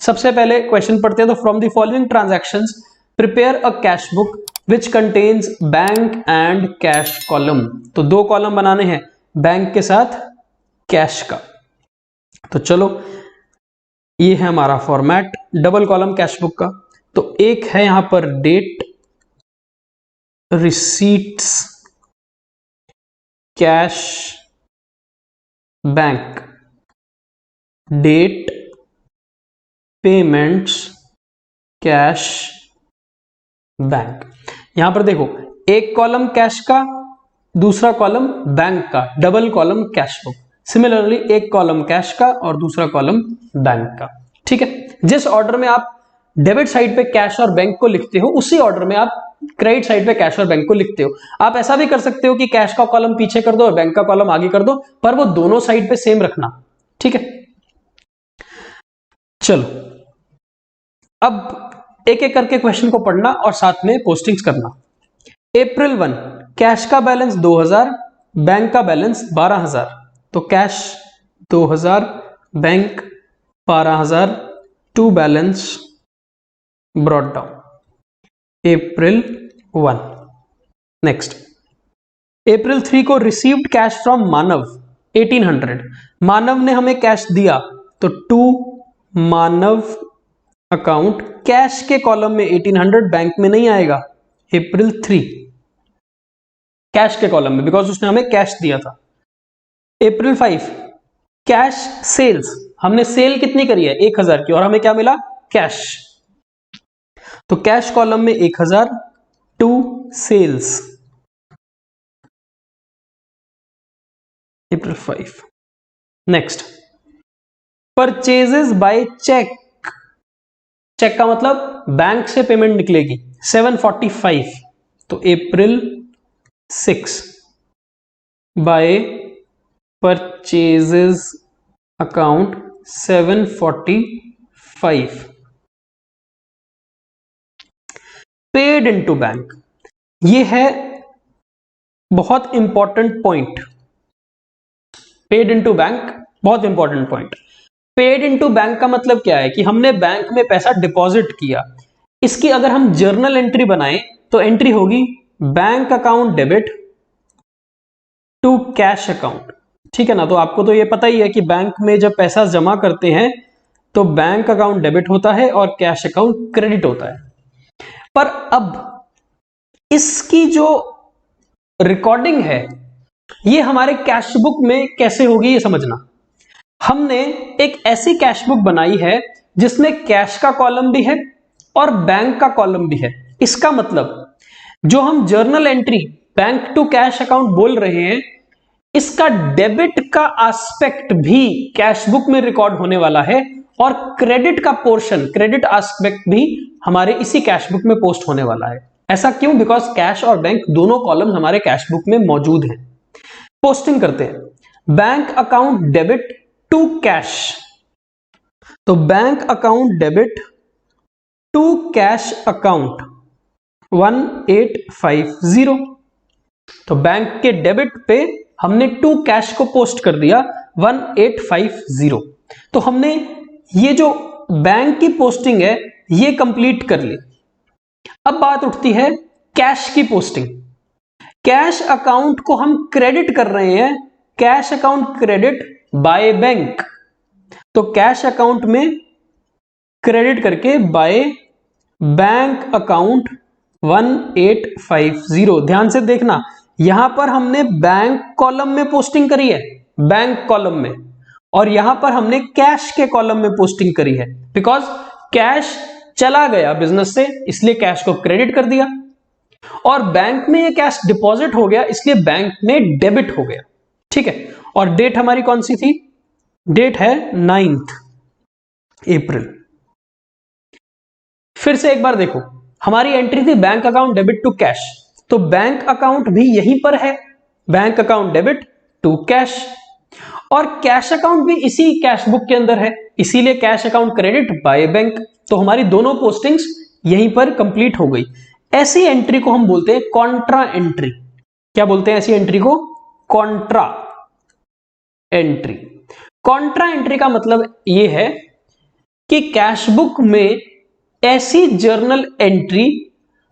सबसे पहले क्वेश्चन पढ़ते हैं। तो from the following transactions prepare a cash book which contains bank and cash column. तो दो कॉलम बनाने हैं, बैंक के साथ कैश का। तो चलो ये है हमारा format double column cash book का। तो एक है यहां पर date, receipts, cash, bank, date, payments, cash, bank. यहां पर देखो एक कॉलम कैश का, दूसरा कॉलम बैंक का, double column cash book. Similarly एक कॉलम कैश का और दूसरा कॉलम बैंक का। ठीक है, जिस ऑर्डर में आप डेबिट साइड पे कैश और बैंक को लिखते हो उसी ऑर्डर में आप क्रेडिट साइड पे कैश और बैंक को लिखते हो। आप ऐसा भी कर सकते हो कि कैश का कॉलम पीछे कर दो और बैंक का कॉलम आगे कर दो, पर वो दोनों साइड पे सेम रखना। ठीक है, चलो अब एक एक करके क्वेश्चन को पढ़ना और साथ में पोस्टिंग्स करना। अप्रैल 1 कैश का बैलेंस 2000, बैंक का बैलेंस 12000। तो cash 2000, bank 12000, to balance brought down April 1। Next April 3 को received cash from Manav 1800। Manav ने हमें कैश दिया, तो टू मानव अकाउंट कैश के कॉलम में 1800, बैंक में नहीं आएगा। अप्रैल 3 कैश के कॉलम में, बिकॉज उसने हमें कैश दिया था। अप्रैल 5 कैश सेल्स, हमने सेल कितनी करी है 1000 की और हमें क्या मिला कैश। तो कैश कॉलम में 1000, to sales April 5। Next purchases by cheque, cheque का मतलब बैंक से पेमेंट निकलेगी 745। तो अप्रैल 6 by purchases account 745 paid into bank. ये है बहुत important point, paid into bank बहुत important point. Paid into bank का मतलब क्या है कि हमने बैंक में पैसा डिपॉजिट किया। इसकी अगर हम जर्नल एंट्री बनाएं तो एंट्री होगी bank account debit to cash account. ठीक है ना, तो आपको तो ये पता ही है कि बैंक में जब पैसा जमा करते हैं तो बैंक अकाउंट डेबिट होता है और कैश अकाउंट क्रेडिट होता है। पर अब इसकी जो रिकॉर्डिंग है ये हमारे कैश बुक में कैसे होगी ये समझना। हमने एक ऐसी कैश बुक बनाई है जिसमें कैश का कॉलम भी है और बैंक का कॉलम भी है। इसका मतलब जो हम journal entry bank to cash account बोल रहे हैं, इसका डेबिट का एस्पेक्ट भी कैश बुक में रिकॉर्ड होने वाला है और क्रेडिट का पोर्शन, क्रेडिट एस्पेक्ट भी हमारे इसी कैश बुक में पोस्ट होने वाला है। ऐसा क्यों? बिकॉज कैश और बैंक दोनों कॉलम हमारे कैश बुक में मौजूद हैं। पोस्टिंग करते हैं bank account debit to cash. तो bank account debit to cash account 1850। तो बैंक के डेबिट पे हमने टू कैश को पोस्ट कर दिया 1850। तो हमने ये जो बैंक की पोस्टिंग है ये कंप्लीट कर ली। अब बात उठती है कैश की पोस्टिंग। कैश अकाउंट को हम क्रेडिट कर रहे हैं, cash account credit by bank. तो कैश अकाउंट में क्रेडिट करके बाय बैंक अकाउंट 1850। ध्यान से देखना, यहां पर हमने बैंक कॉलम में पोस्टिंग करी है, बैंक कॉलम में, और यहां पर हमने कैश के कॉलम में पोस्टिंग करी है। बिकॉज कैश चला गया बिजनेस से इसलिए कैश को क्रेडिट कर दिया, और बैंक में ये कैश डिपॉजिट हो गया इसलिए बैंक में डेबिट हो गया। ठीक है, और डेट हमारी कौन सी थी? डेट है 9 अप्रैल। फिर से एक बार देखो, हमारी एंट्री थी bank account debit to cash, तो बैंक अकाउंट भी यहीं पर है, bank account debit to cash, और कैश अकाउंट भी इसी कैश बुक के अंदर है, इसीलिए cash account credit by bank. तो हमारी दोनों पोस्टिंग्स यहीं पर कंप्लीट हो गई। ऐसी एंट्री को हम बोलते हैं कॉन्ट्रा एंट्री। क्या बोलते हैं ऐसी एंट्री को? Contra entry. कॉन्ट्रा एंट्री का मतलब यह है कि कैश बुक में ऐसी जर्नल एंट्री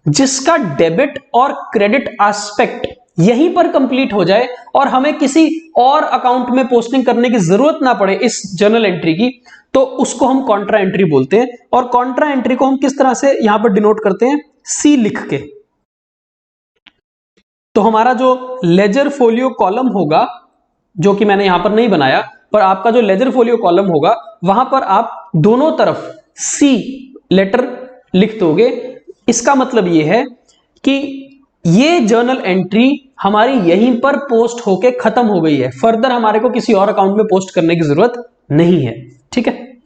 जिसका डेबिट और क्रेडिट एस्पेक्ट यहीं पर कंप्लीट हो जाए और हमें किसी और अकाउंट में पोस्टिंग करने की जरूरत ना पड़े इस जर्नल एंट्री की, तो उसको हम कॉन्ट्रा एंट्री बोलते हैं। और कॉन्ट्रा एंट्री को हम किस तरह से यहां पर डिनोट करते हैं, सी लिख के। तो हमारा जो लेजर फोलियो कॉलम होगा, जो कि मैंने यहां पर नहीं बनाया, पर आपका जो लेजर फोलियो कॉलम होगा वहां पर आप दोनों तरफ सी लेटर लिख दोगे। इसका मतलब यह है कि ये जर्नल एंट्री हमारी यहीं पर पोस्ट होके खत्म हो गई है, फर्दर हमारे को किसी और अकाउंट में पोस्ट करने की जरूरत नहीं है। ठीक है,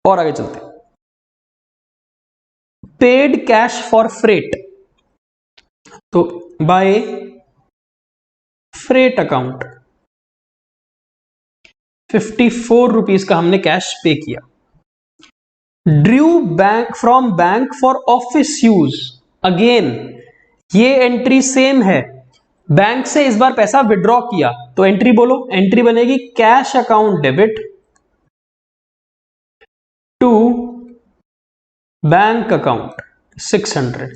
और आगे चलते हैं। पेड कैश फॉर फ्रेट, तो बाय फ्रेट अकाउंट 54 रुपीज का हमने कैश पे किया। Drew bank from bank for office use, again ये एंट्री सेम है, बैंक से इस बार पैसा विड्रॉ किया, तो एंट्री बोलो, एंट्री बनेगी cash account debit to bank account 600।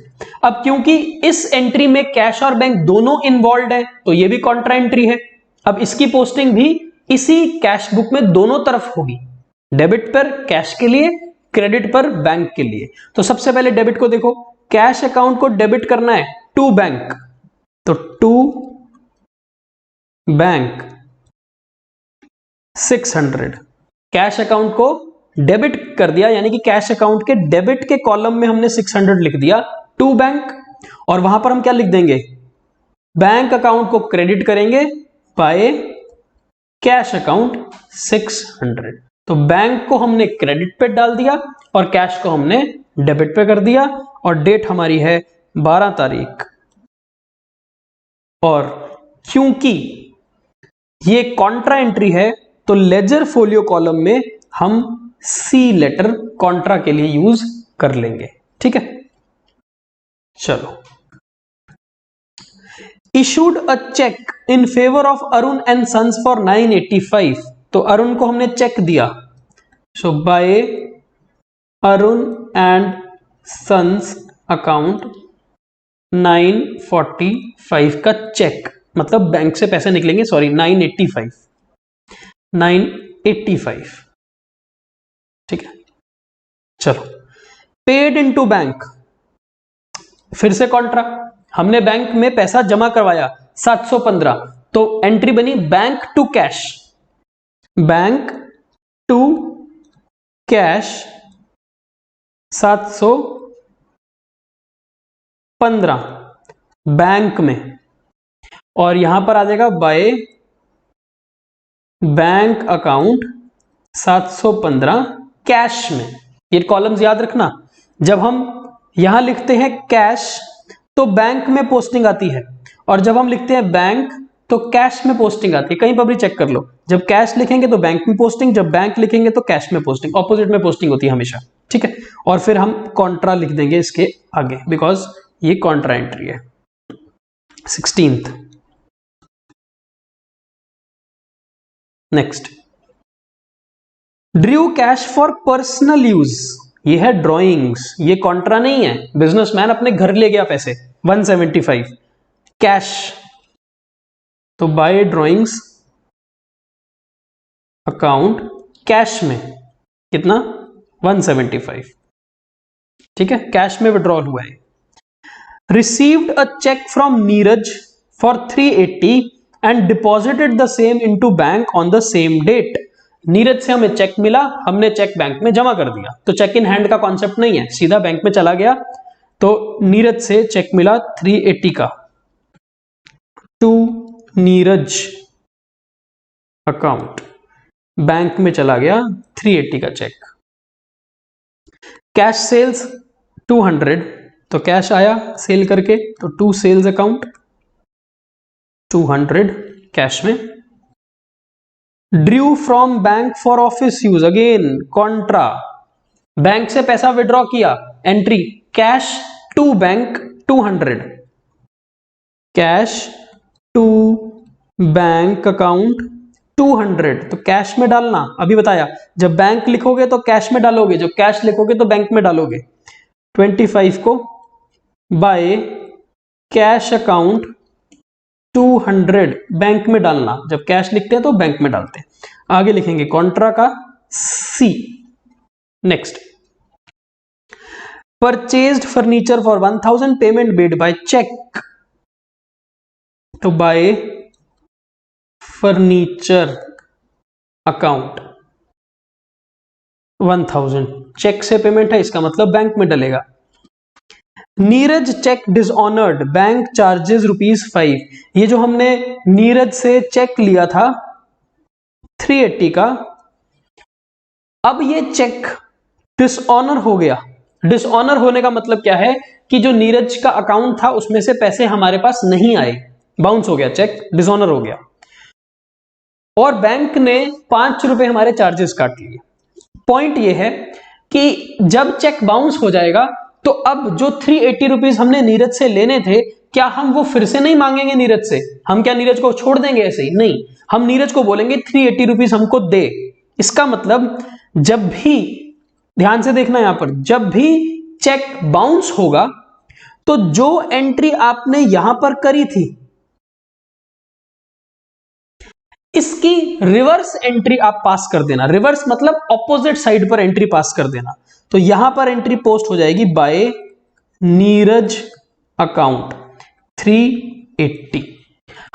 अब क्योंकि इस एंट्री में कैश और बैंक दोनों इन्वॉल्व है, तो ये भी कॉन्ट्रा एंट्री है। अब इसकी पोस्टिंग भी इसी कैश बुक में दोनों तरफ होगी, डेबिट पर कैश के लिए, क्रेडिट पर बैंक के लिए। तो सबसे पहले डेबिट को देखो, कैश अकाउंट को डेबिट करना है टू बैंक, तो टू बैंक 600। कैश अकाउंट को डेबिट कर दिया, यानी कि कैश अकाउंट के डेबिट के कॉलम में हमने 600 लिख दिया टू बैंक, और वहां पर हम क्या लिख देंगे, बैंक अकाउंट को क्रेडिट करेंगे बाय कैश अकाउंट 600। तो बैंक को हमने क्रेडिट पे डाल दिया और कैश को हमने डेबिट पे कर दिया, और डेट हमारी है 12 तारीख। और क्योंकि ये कॉन्ट्रा एंट्री है, तो लेजर फोलियो कॉलम में हम सी लेटर कॉन्ट्रा के लिए यूज कर लेंगे। ठीक है, चलो। Issued a cheque in favour of Arun and sons for 985, तो अरुण को हमने चेक दिया, so by Arun and sons account 945 का चेक, मतलब बैंक से पैसे निकलेंगे, सॉरी 985। ठीक है, चलो। पेड इनटू बैंक, फिर से कॉन्ट्रा, हमने बैंक में पैसा जमा करवाया 715, तो एंट्री बनी bank to cash, bank to cash 715 bank में, और यहां पर आ जाएगा बाय बैंक अकाउंट 715 कैश में। ये कॉलम्स याद रखना, जब हम यहां लिखते हैं कैश तो बैंक में पोस्टिंग आती है, और जब हम लिखते हैं बैंक तो कैश में पोस्टिंग आती है। कहीं पर भी चेक कर लो, जब कैश लिखेंगे तो बैंक में पोस्टिंग, जब बैंक लिखेंगे तो कैश में पोस्टिंग, ऑपोजिट में पोस्टिंग होती है हमेशा। ठीक है, और फिर हम कॉन्ट्रा लिख देंगे इसके आगे, बिकॉज ये कॉन्ट्रा एंट्री है। 16th next, Drew cash for personal use, ये है ड्रॉइंग्स, ये कॉन्ट्रा नहीं है, बिजनेसमैन अपने घर ले गया पैसे 175 कैश, तो बाय ड्रॉइंग्स अकाउंट कैश में कितना 175। ठीक है, कैश में विड्रॉल हुआ है। Received a cheque from Neeraj for 380 and deposited the same into bank on the same date, Neeraj से हमें चेक मिला, हमने चेक बैंक में जमा कर दिया, तो चेक इन हैंड का कॉन्सेप्ट नहीं है, सीधा बैंक में चला गया, तो नीरज से चेक मिला 380 का टू नीरज अकाउंट, बैंक में चला गया 380 का चेक। कैश सेल्स 200, तो कैश आया सेल करके, तो टू सेल्स अकाउंट 200 कैश में। Drew from bank for office use, again contra, bank से पैसा विड्रॉ किया, entry cash to bank 200, cash to bank account 200 तो कैश में डालना, अभी बताया जब बैंक लिखोगे तो कैश में डालोगे, जब कैश लिखोगे तो बैंक में डालोगे। 25 को बाय कैश अकाउंट 200 बैंक में डालना, जब कैश लिखते हैं तो बैंक में डालते हैं। आगे लिखेंगे कॉन्ट्रा का C. Next, purchased furniture for 1000 payment made by cheque, तो बाय फर्नीचर अकाउंट 1000 चेक से पेमेंट है, इसका मतलब बैंक में डलेगा। Neeraj cheque dishonoured bank charges ₹5। ये जो हमने नीरज से चेक लिया था 380 का, अब ये चेक डिसऑनर हो गया। डिसऑनर होने का मतलब क्या है कि जो नीरज का अकाउंट था उसमें से पैसे हमारे पास नहीं आए, बाउंस हो गया, चेक डिसऑनर हो गया, और बैंक ने ₹5 हमारे चार्जेस काट लिए। पॉइंट ये है कि जब चेक बाउंस हो जाएगा तो अब जो ₹380 हमने नीरज से लेने थे, क्या हम वो फिर से नहीं मांगेंगे नीरज से? हम क्या नीरज को छोड़ देंगे ऐसे ही? नहीं, हम नीरज को बोलेंगे ₹380 हमको दे। इसका मतलब जब भी, ध्यान से देखना यहां पर, जब भी चेक बाउंस होगा तो जो एंट्री आपने यहां पर करी थी इसकी रिवर्स एंट्री आप पास कर देना। रिवर्स मतलब ऑपोजिट साइड पर एंट्री पास कर देना। तो यहां पर एंट्री पोस्ट हो जाएगी बाय नीरज अकाउंट 380।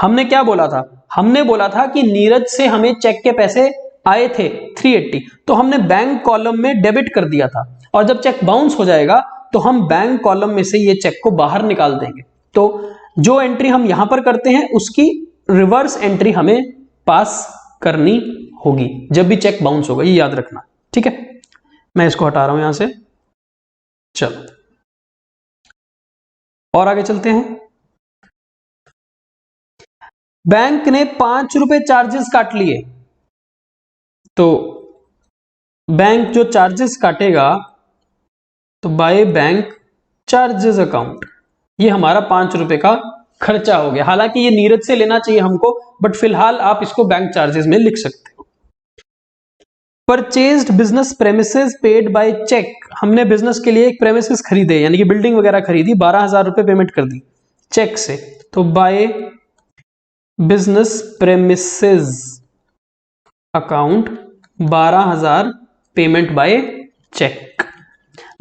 हमने क्या बोला था? हमने बोला था कि नीरज से हमें चेक के पैसे आए थे 380, तो हमने बैंक कॉलम में डेबिट कर दिया था, और जब चेक बाउंस हो जाएगा तो हम बैंक कॉलम में से ये चेक को बाहर निकाल देंगे। तो जो एंट्री हम यहां पर करते हैं उसकी रिवर्स एंट्री हमें पास करनी होगी जब भी चेक बाउंस होगा, ये याद रखना, ठीक है। मैं इसको हटा रहा हूं यहां से। चलो और आगे चलते हैं। बैंक ने ₹5 चार्जेस काट लिए, तो बैंक जो चार्जेस काटेगा तो बाय बैंक चार्जेस अकाउंट, ये हमारा ₹5 का खर्चा हो गया। हालांकि ये नीरज से लेना चाहिए हमको, बट फिलहाल आप इसको बैंक चार्जेस में लिख सकते हो। Purchased business premises paid by cheque, हमने बिजनेस के लिए एक प्रेमिसेस खरीदे, यानी कि बिल्डिंग वगैरह खरीदी, ₹12,000 पेमेंट कर दी चेक से, तो by business premises account 12,000 payment by cheque.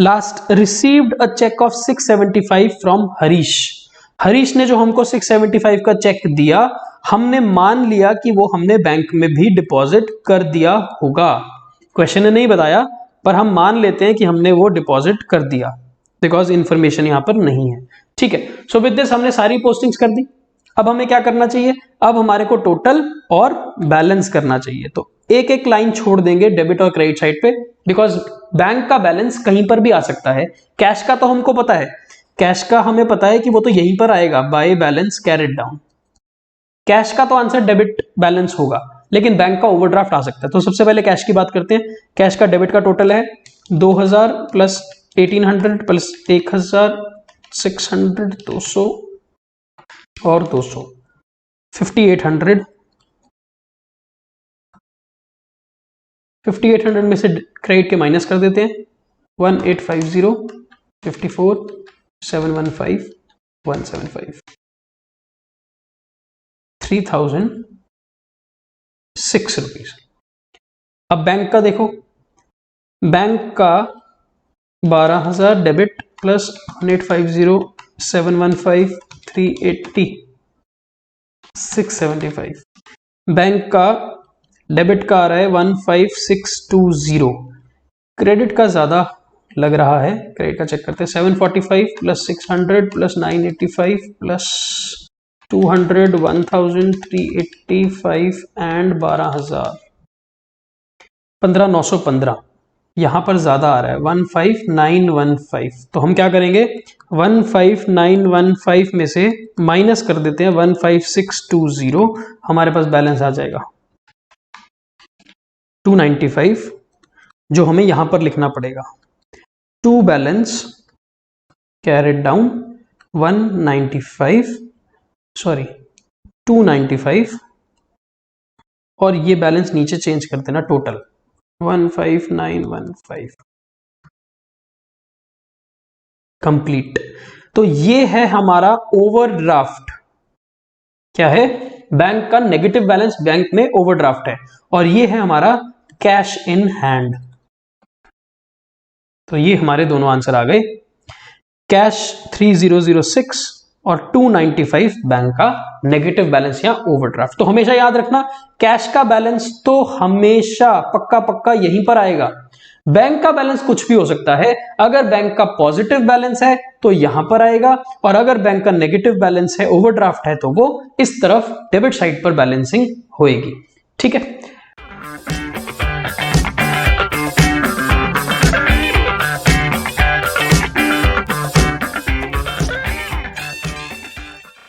Last, received a cheque of 675 from Harish. Harish ने जो हमको 675 का चेक दिया, हमने मान लिया कि वो हमने बैंक में भी डिपॉजिट कर दिया होगा। क्वेश्चन ने नहीं बताया, पर हम मान लेते हैं कि हमने वो डिपॉजिट कर दिया, बिकॉज इंफॉर्मेशन यहां पर नहीं है, ठीक है। सो विद दिस हमने सारी पोस्टिंग्स कर दी। अब हमें क्या करना चाहिए? अब हमारे को टोटल और बैलेंस करना चाहिए। तो एक एक लाइन छोड़ देंगे डेबिट और क्रेडिट साइड पे, बिकॉज बैंक का बैलेंस कहीं पर भी आ सकता है। कैश का तो हमको पता है, कैश का हमें पता है कि वो तो यहीं पर आएगा, by balance carried down. Cash का तो आंसर डेबिट बैलेंस होगा, लेकिन बैंक का ओवरड्राफ्ट आ सकता है। तो सबसे पहले कैश की बात करते हैं। कैश का डेबिट का टोटल है 2000 प्लस 1800 प्लस 1600 200 और 200 5800। 5800 में से क्रेडिट के माइनस कर देते हैं। 1850 54 715 175 ₹3006। अब बैंक का देखो, बैंक का 12,000 डेबिट प्लस 1850 715 380 675। बैंक का डेबिट का आ रहा है 15620। क्रेडिट का ज्यादा लग रहा है, क्रेडिट का चेक करते हैं। 745 प्लस 600 प्लस 985 प्लस 200 1385 एंड 12,000 15,915। यहां पर ज्यादा आ रहा है 15915। तो हम क्या करेंगे? 15915 में से माइनस कर देते हैं 15620, हमारे पास बैलेंस आ जाएगा 295, जो हमें यहां पर लिखना पड़ेगा। टू बैलेंस कैरिड डाउन 295 और ये बैलेंस नीचे चेंज कर देना टोटल 15915 कंप्लीट। तो ये है हमारा ओवरड्राफ्ट। क्या है? बैंक का नेगेटिव बैलेंस बैंक में ओवरड्राफ्ट है, और ये है हमारा कैश इन हैंड। तो ये हमारे दोनों आंसर आ गए, कैश 3006 और 295 बैंक का नेगेटिव बैलेंस या ओवरड्राफ्ट। तो हमेशा याद रखना, कैश का बैलेंस तो हमेशा पक्का पक्का यहीं पर आएगा। बैंक का बैलेंस कुछ भी हो सकता है। अगर बैंक का पॉजिटिव बैलेंस है तो यहां पर आएगा, और अगर बैंक का नेगेटिव बैलेंस है, ओवरड्राफ्ट है, तो वो इस तरफ डेबिट साइड पर बैलेंसिंग होएगी। ठीक है।